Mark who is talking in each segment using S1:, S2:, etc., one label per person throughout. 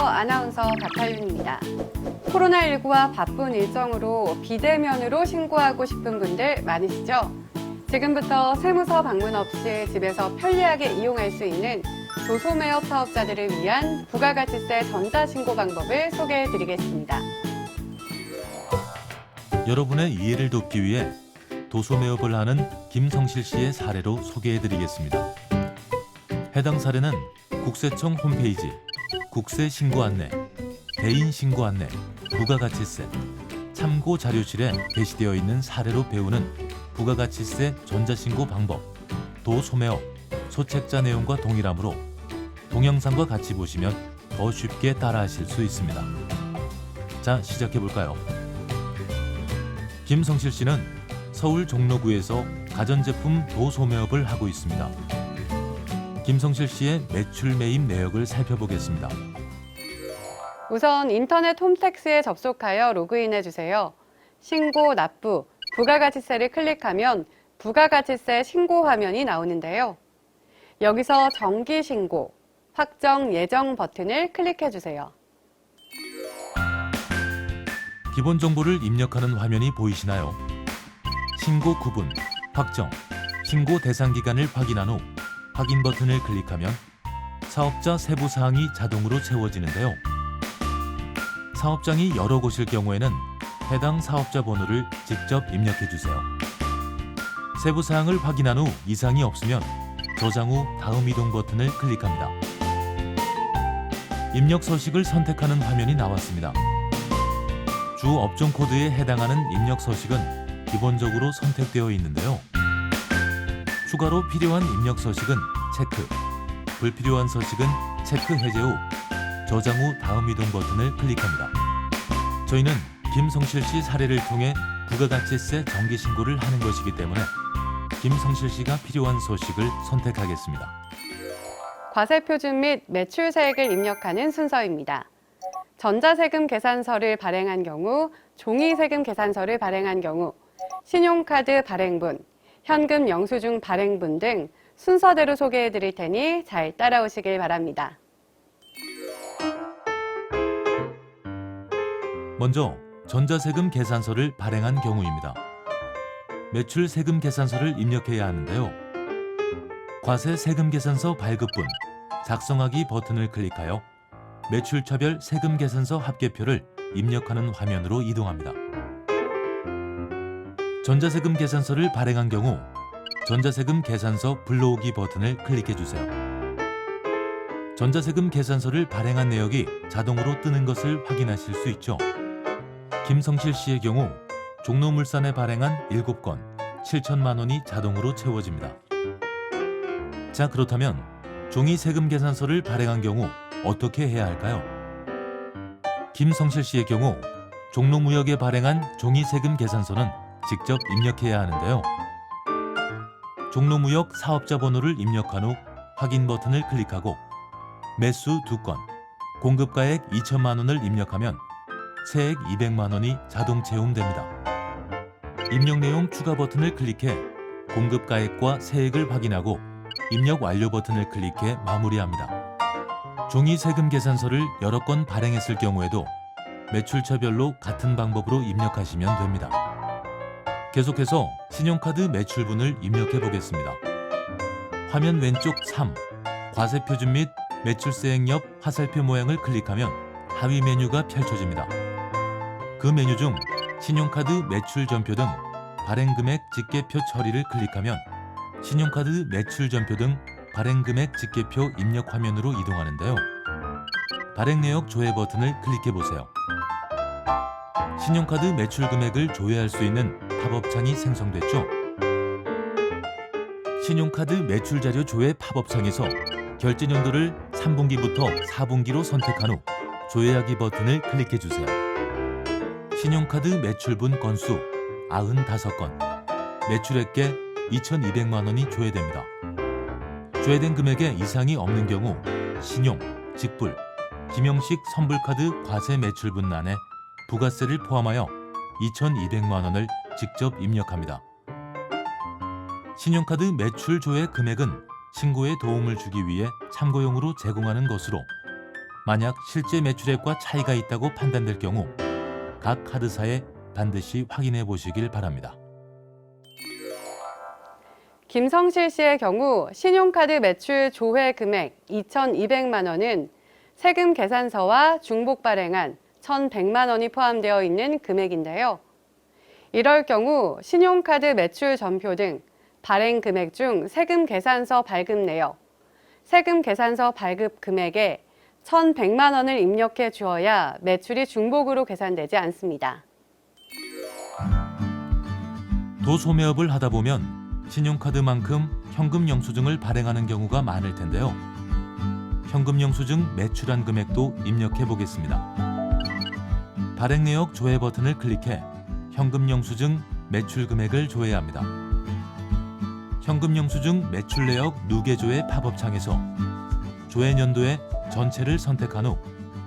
S1: 아나운서 박하윤입니다. 코로나19와 바쁜 일정으로 비대면으로 신고하고 싶은 분들 많으시죠? 지금부터 세무서 방문 없이 집에서 편리하게 이용할 수 있는 도소매업 사업자들을 위한 부가가치세 전자신고 방법을 소개해드리겠습니다.
S2: 여러분의 이해를 돕기 위해 도소매업을 하는 김성실 씨의 사례로 소개해드리겠습니다. 해당 사례는 국세청 홈페이지 국세신고 안내, 대인신고 안내, 부가가치세, 참고 자료실에 게시되어 있는 사례로 배우는 부가가치세 전자신고 방법, 도소매업, 소책자 내용과 동일하므로 동영상과 같이 보시면 더 쉽게 따라하실 수 있습니다. 자, 시작해볼까요? 김성실 씨는 서울 종로구에서 가전제품 도소매업을 하고 있습니다. 김성실 씨의 매출 매입 내역을 살펴보겠습니다.
S1: 우선 인터넷 홈택스에 접속하여 로그인해 주세요. 신고, 납부, 부가가치세를 클릭하면 부가가치세 신고 화면이 나오는데요. 여기서 정기신고, 확정 예정 버튼을 클릭해 주세요.
S2: 기본 정보를 입력하는 화면이 보이시나요? 신고 구분, 확정, 신고 대상 기간을 확인한 후 확인 버튼을 클릭하면 사업자 세부 사항이 자동으로 채워지는데요. 사업장이 여러 곳일 경우에는 해당 사업자 번호를 직접 입력해 주세요. 세부 사항을 확인한 후 이상이 없으면 저장 후 다음 이동 버튼을 클릭합니다. 입력 서식을 선택하는 화면이 나왔습니다. 주 업종 코드에 해당하는 입력 서식은 기본적으로 선택되어 있는데요. 추가로 필요한 입력 서식은 체크, 불필요한 서식은 체크 해제 후 저장 후 다음 이동 버튼을 클릭합니다. 저희는 김성실 씨 사례를 통해 부가가치세 정기 신고를 하는 것이기 때문에 김성실 씨가 필요한 서식을 선택하겠습니다.
S1: 과세표준 및 매출세액을 입력하는 순서입니다. 전자세금 계산서를 발행한 경우, 종이세금 계산서를 발행한 경우, 신용카드 발행분, 현금 영수증 발행분 등 순서대로 소개해 드릴 테니 잘 따라오시길 바랍니다.
S2: 먼저 전자세금 계산서를 발행한 경우입니다. 매출 세금 계산서를 입력해야 하는데요. 과세 세금 계산서 발급분, 작성하기 버튼을 클릭하여 매출차별 세금 계산서 합계표를 입력하는 화면으로 이동합니다. 전자세금 계산서를 발행한 경우 전자세금 계산서 불러오기 버튼을 클릭해 주세요. 전자세금 계산서를 발행한 내역이 자동으로 뜨는 것을 확인하실 수 있죠. 김성실 씨의 경우 종로물산에 발행한 7건 7천만 원이 자동으로 채워집니다. 자, 그렇다면 종이세금 계산서를 발행한 경우 어떻게 해야 할까요? 김성실 씨의 경우 종로무역에 발행한 종이세금 계산서는 직접 입력해야 하는데요. 종로무역 사업자 번호를 입력한 후 확인 버튼을 클릭하고 매수 2건, 공급가액 2천만 원을 입력하면 세액 200만 원이 자동 채움됩니다. 입력 내용 추가 버튼을 클릭해 공급가액과 세액을 확인하고 입력 완료 버튼을 클릭해 마무리합니다. 종이세금 계산서를 여러 건 발행했을 경우에도 매출처별로 같은 방법으로 입력하시면 됩니다. 계속해서 신용카드 매출분을 입력해 보겠습니다. 화면 왼쪽 3, 과세표준 및 매출세액 옆 화살표 모양을 클릭하면 하위 메뉴가 펼쳐집니다. 그 메뉴 중 신용카드 매출전표 등 발행금액 집계표 처리를 클릭하면 신용카드 매출전표 등 발행금액 집계표 입력 화면으로 이동하는데요. 발행내역 조회 버튼을 클릭해보세요. 신용카드 매출금액을 조회할 수 있는 팝업창이 생성됐죠. 신용카드 매출자료 조회 팝업창에서 결제연도를 3분기부터 4분기로 선택한 후 조회하기 버튼을 클릭해주세요. 신용카드 매출분 건수 95건, 매출액계 2,200만 원이 조회됩니다. 조회된 금액에 이상이 없는 경우 신용, 직불, 김영식 선불카드 과세 매출분란에 부가세를 포함하여 2,200만 원을 직접 입력합니다. 신용카드 매출 조회 금액은 신고에 도움을 주기 위해 참고용으로 제공하는 것으로 만약 실제 매출액과 차이가 있다고 판단될 경우 각 카드사에 반드시 확인해 보시길 바랍니다.
S1: 김성실 씨의 경우 신용카드 매출 조회 금액 2,200만 원은 세금 계산서와 중복 발행한 1,100만 원이 포함되어 있는 금액인데요. 이럴 경우 신용카드 매출 전표 등 발행 금액 중 세금 계산서 발급 내역, 세금 계산서 발급 금액에 1,100만 원을 입력해 주어야 매출이 중복으로 계산되지 않습니다.
S2: 도소매업을 하다 보면 신용카드만큼 현금 영수증을 발행하는 경우가 많을 텐데요. 현금 영수증 매출한 금액도 입력해 보겠습니다. 발행 내역 조회 버튼을 클릭해 현금 영수증 매출 금액을 조회합니다. 현금 영수증 매출 내역 누계 조회 팝업 창에서 조회 연도의 전체를 선택한 후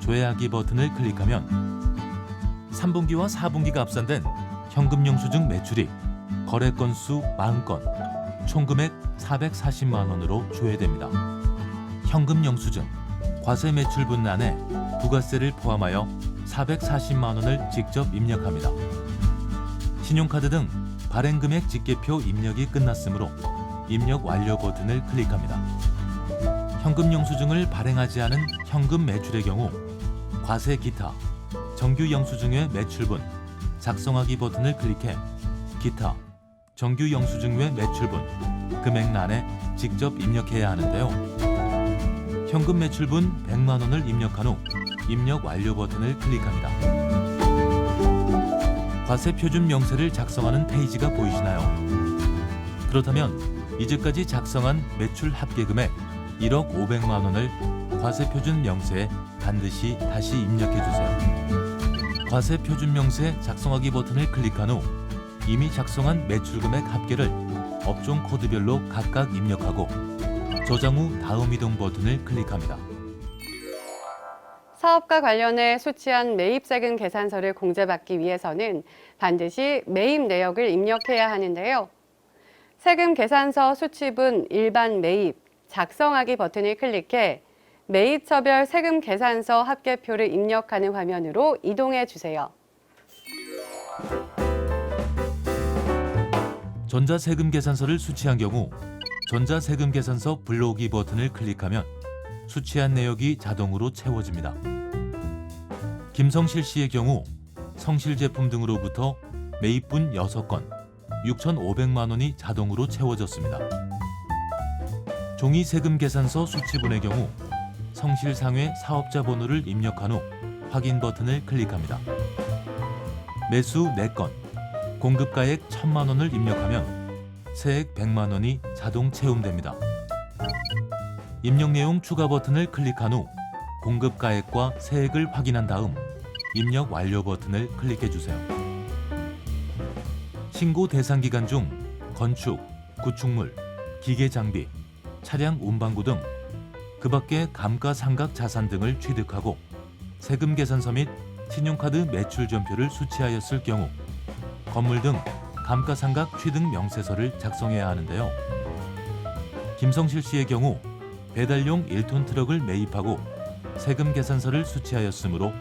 S2: 조회하기 버튼을 클릭하면 3분기와 4분기가 합산된 현금 영수증 매출이 거래 건수 40건, 총 금액 440만 원으로 조회됩니다. 현금 영수증, 과세 매출분란에 부가세를 포함하여 440만 원을 직접 입력합니다. 신용카드 등 발행 금액 직계표 입력이 끝났으므로 입력 완료 버튼을 클릭합니다. 현금 영수증을 발행하지 않은 현금 매출의 경우 과세 기타, 정규 영수증의 매출분, 작성하기 버튼을 클릭해 기타, 정규 영수증 외 매출분, 금액란에 직접 입력해야 하는데요. 현금 매출분 100만 원을 입력한 후 입력 완료 버튼을 클릭합니다. 과세 표준 명세를 작성하는 페이지가 보이시나요? 그렇다면 이제까지 작성한 매출 합계 금액 1억 500만 원을 과세 표준 명세에 반드시 다시 입력해 주세요. 과세 표준 명세 작성하기 버튼을 클릭한 후 이미 작성한 매출 금액 합계를 업종 코드별로 각각 입력하고 저장 후 다음 이동 버튼을 클릭합니다.
S1: 사업과 관련해 수취한 매입세금 계산서를 공제받기 위해서는 반드시 매입 내역을 입력해야 하는데요. 세금 계산서 수취분 일반 매입, 작성하기 버튼을 클릭해 매입처별 세금 계산서 합계표를 입력하는 화면으로 이동해 주세요.
S2: 전자세금 계산서를 수취한 경우 전자세금 계산서 불러오기 버튼을 클릭하면 수취한 내역이 자동으로 채워집니다. 김성실 씨의 경우 성실 제품 등으로부터 매입분 6건, 6,500만 원이 자동으로 채워졌습니다. 종이 세금 계산서 수취분의 경우 성실상회 사업자 번호를 입력한 후 확인 버튼을 클릭합니다. 매수 4건, 공급가액 1,000만 원을 입력하면 세액 100만 원이 자동 채움됩니다. 입력 내용 추가 버튼을 클릭한 후 공급가액과 세액을 확인한 다음 입력 완료 버튼을 클릭해 주세요. 신고 대상 기간 중 건축, 구축물, 기계 장비, 차량 운반구 등 그 밖의 감가상각 자산 등을 취득하고 세금 계산서 및 신용카드 매출 전표를 수취하였을 경우 건물 등 감가상각 취득 명세서를 작성해야 하는데요. 김성실 씨의 경우 배달용 1톤 트럭을 매입하고 세금 계산서를 수취하였으므로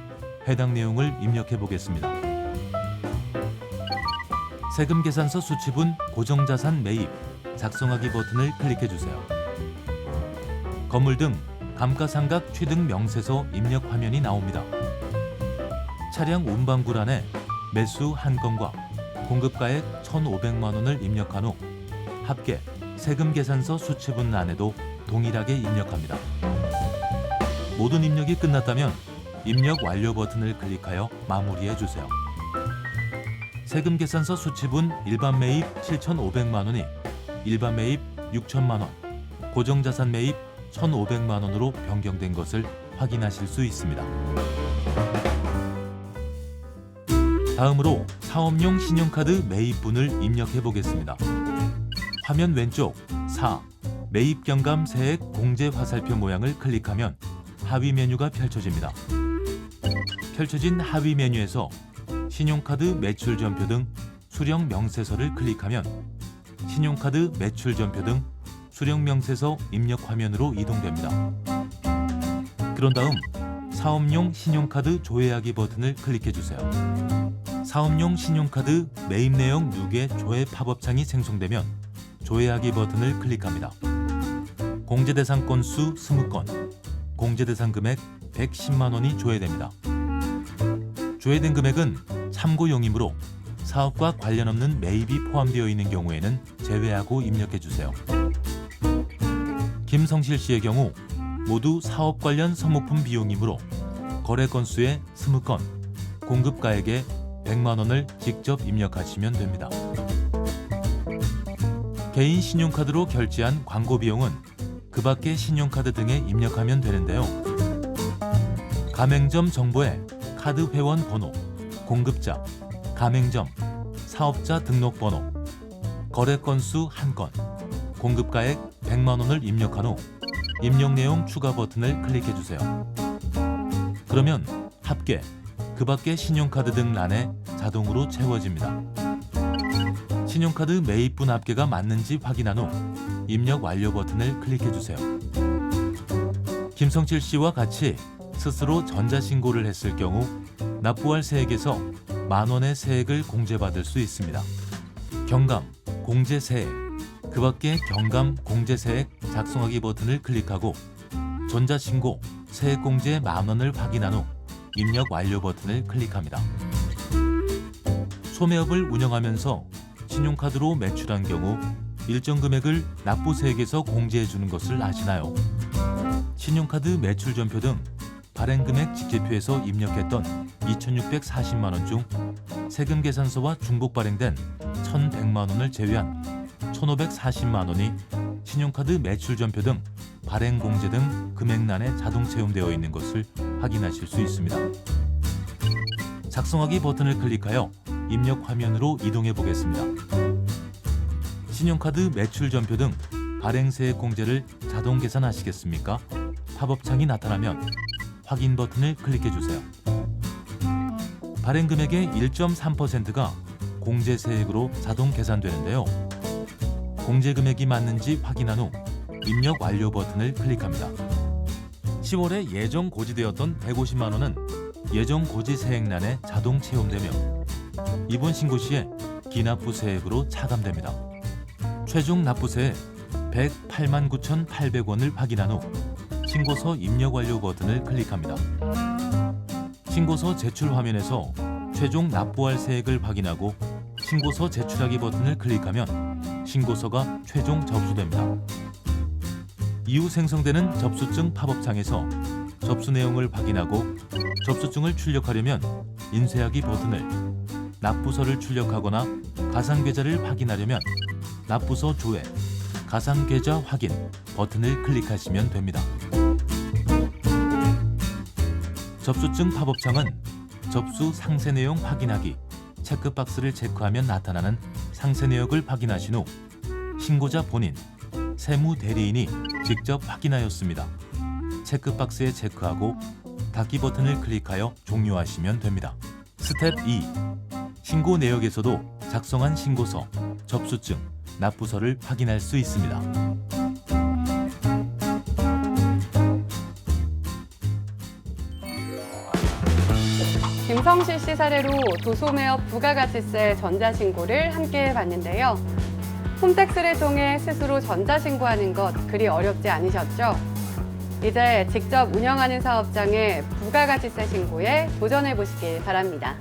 S2: 해당 내용을 입력해 보겠습니다. 세금 계산서 수취분 고정자산 매입, 작성하기 버튼을 클릭해 주세요. 건물 등 감가상각 취득 명세서 입력 화면이 나옵니다. 차량 운반구란에 매수 1건과 공급가액 1,500만 원을 입력한 후 합계 세금 계산서 수취분 란에도 동일하게 입력합니다. 모든 입력이 끝났다면 입력 완료 버튼을 클릭하여 마무리해 주세요. 세금 계산서 수취분 일반 매입 7,500만 원이 일반 매입 6,000만 원, 고정자산 매입 1,500만 원으로 변경된 것을 확인하실 수 있습니다. 다음으로 사업용 신용카드 매입분을 입력해 보겠습니다. 화면 왼쪽 4. 매입 경감 세액 공제 화살표 모양을 클릭하면 하위 메뉴가 펼쳐집니다. 펼쳐진 하위 메뉴에서 신용카드 매출 전표 등 수령 명세서를 클릭하면 신용카드 매출 전표 등 수령 명세서 입력 화면으로 이동됩니다. 그런 다음 사업용 신용카드 조회하기 버튼을 클릭해 주세요. 사업용 신용카드 매입 내용 누계 조회 팝업창이 생성되면 조회하기 버튼을 클릭합니다. 공제 대상 건수 20건, 공제 대상 금액 110만 원이 조회됩니다. 조회된 금액은 참고용이므로 사업과 관련 없는 매입이 포함되어 있는 경우에는 제외하고 입력해 주세요. 김성실 씨의 경우 모두 사업 관련 사모품 비용이므로 거래 건수의 20건, 공급가액의 100만 원을 직접 입력하시면 됩니다. 개인 신용카드로 결제한 광고 비용은 그 밖의 신용카드 등에 입력하면 되는데요. 가맹점 정보에 카드 회원 번호, 공급자, 가맹점, 사업자 등록번호, 거래 건수 1건, 공급가액 100만 원을 입력한 후 입력 내용 추가 버튼을 클릭해 주세요. 그러면 합계, 그 밖의 신용카드 등 란에 자동으로 채워집니다. 신용카드 매입분 합계가 맞는지 확인한 후 입력 완료 버튼을 클릭해 주세요. 김성칠 씨와 같이 스스로 전자신고를 했을 경우 납부할 세액에서 만 원의 세액을 공제받을 수 있습니다. 경감, 공제세액, 그 밖의 경감, 공제세액 작성하기 버튼을 클릭하고 전자신고, 세액공제 만 원을 확인한 후 입력 완료 버튼을 클릭합니다. 소매업을 운영하면서 신용카드로 매출한 경우 일정 금액을 납부세액에서 공제해주는 것을 아시나요? 신용카드 매출전표 등 발행금액 직계표에서 입력했던 2,640만 원 중 세금계산서와 중복 발행된 1,100만 원을 제외한 1,540만 원이 신용카드 매출전표 등 발행공제 등 금액란에 자동 채움되어 있는 것을 확인하실 수 있습니다. 작성하기 버튼을 클릭하여 입력 화면으로 이동해 보겠습니다. 신용카드 매출전표 등 발행세액 공제를 자동 계산하시겠습니까? 팝업창이 나타나면 확인 버튼을 클릭해 주세요. 발행 금액의 1.3%가 공제세액으로 자동 계산되는데요. 공제 금액이 맞는지 확인한 후 입력 완료 버튼을 클릭합니다. 10월에 예정 고지되었던 150만 원은 예정 고지 세액란에 자동 채움되며 이번 신고 시에 기납부세액으로 차감됩니다. 최종 납부세액 108만 9,800원을 확인한 후 신고서 입력 완료 버튼을 클릭합니다. 신고서 제출 화면에서 최종 납부할 세액을 확인하고 신고서 제출하기 버튼을 클릭하면 신고서가 최종 접수됩니다. 이후 생성되는 접수증 팝업창에서 접수 내용을 확인하고 접수증을 출력하려면 인쇄하기 버튼을, 납부서를 출력하거나 가상계좌를 확인하려면 납부서 조회, 가상계좌 확인 버튼을 클릭하시면 됩니다. 접수증 팝업창은 접수 상세 내용 확인하기, 체크박스를 체크하면 나타나는 상세 내역을 확인하신 후 신고자 본인, 세무대리인이 직접 확인하였습니다. 체크박스에 체크하고 닫기 버튼을 클릭하여 종료하시면 됩니다. 스텝 2. 신고 내역에서도 작성한 신고서, 접수증, 납부서를 확인할 수 있습니다.
S1: 김성실 씨 사례로 도소매업 부가가치세 전자신고를 함께 해봤는데요. 홈택스를 통해 스스로 전자신고하는 것 그리 어렵지 않으셨죠? 이제 직접 운영하는 사업장의 부가가치세 신고에 도전해보시길 바랍니다.